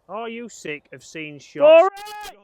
Are you sick of seeing shots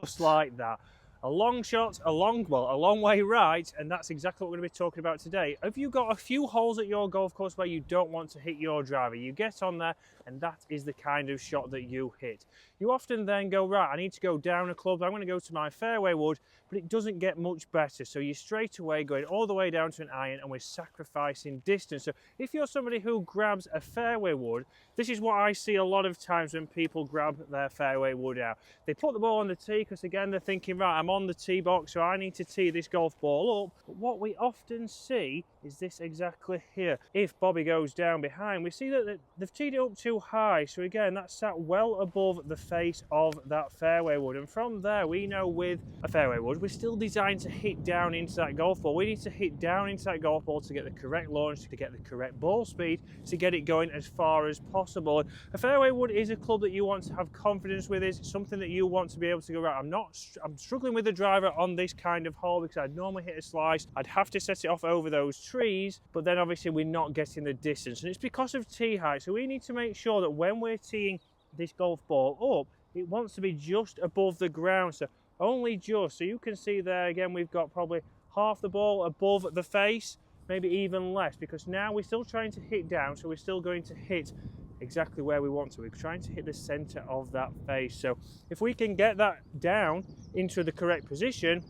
just like that? A long shot, a long way right, and that's exactly what we're going to be talking about today. Have you got a few holes at your golf course where you don't want to hit your driver? You get on there, and that is the kind of shot that you hit. You often then go, right, I need to go down a club, I'm going to go to my fairway wood, but it doesn't get much better. So you're straight away going all the way down to an iron, and we're sacrificing distance. So if you're somebody who grabs a fairway wood, this is what I see a lot of times when people grab their fairway wood out. They put the ball on the tee because, again, they're thinking, right, I'm on the tee box, so I need to tee this golf ball up. But what we often see is this exactly here. If Bobby goes down behind, we see that they've teed it up too high. So again, that's sat well above the face of that fairway wood. And from there, we know with a fairway wood, we're still designed to hit down into that golf ball. We need to hit down into that golf ball to get the correct launch, to get the correct ball speed, to get it going as far as possible. And a fairway wood is a club that you want to have confidence with. It's something that you want to be able to go, right, I'm struggling with the driver on this kind of hole because I'd normally hit a slice. I'd have to set it off over those trees, but then obviously we're not getting the distance. And it's because of tee height. So we need to make sure that when we're teeing this golf ball up, it wants to be just above the ground. So only just. So you can see there, again, we've got probably half the ball above the face, maybe even less, because now we're still trying to hit down, so we're still going to hit exactly where we want to. We're trying to hit the center of that face. So if we can get that down into the correct position,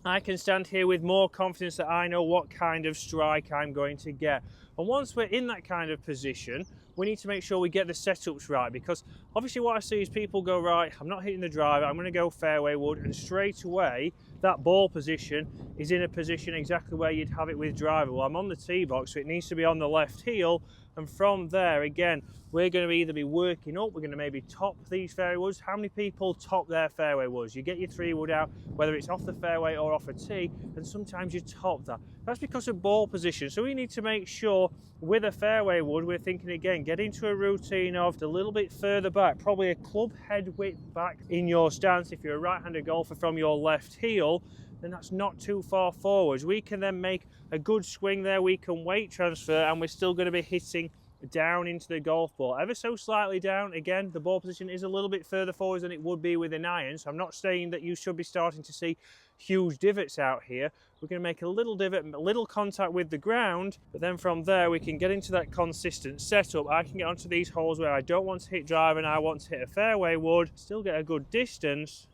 I can stand here with more confidence that I know what kind of strike I'm going to get. And once we're in that kind of position, we need to make sure we get the setups right, because obviously what I see is people go, right, I'm not hitting the driver, I'm going to go fairway wood, and straight away that ball position is in a position exactly where you'd have it with driver. Well, I'm on the tee box, so it needs to be on the left heel, and from there, again, we're going to either be working up, we're going to maybe top these fairway woods. How many people top their fairway woods? You get your 3-wood out, whether it's off the fairway or off a tee, and sometimes you top that. That's because of ball position. So we need to make sure with a fairway wood, we're thinking again, get into a routine of a little bit further back, probably a club head width back in your stance. If you're a right-handed golfer, from your left heel, then that's not too far forwards. We can then make a good swing there, we can weight transfer, and we're still going to be hitting down into the golf ball, ever so slightly down. Again, the ball position is a little bit further forwards than it would be with an iron, so I'm not saying that you should be starting to see huge divots out here. We're going to make a little divot, a little contact with the ground, but then from there we can get into that consistent setup. I can get onto these holes where I don't want to hit drive and I want to hit a fairway wood, still get a good distance,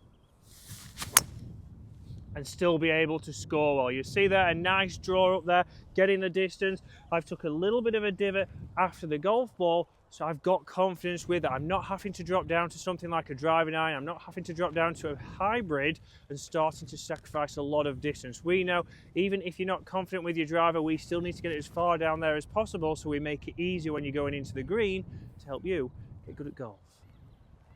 and still be able to score well. You see there, a nice draw up there, getting the distance. I've took a little bit of a divot after the golf ball, so I've got confidence with it. I'm not having to drop down to something like a driving iron. I'm not having to drop down to a hybrid and starting to sacrifice a lot of distance. We know, even if you're not confident with your driver, we still need to get it as far down there as possible, so we make it easier when you're going into the green to help you get good at golf.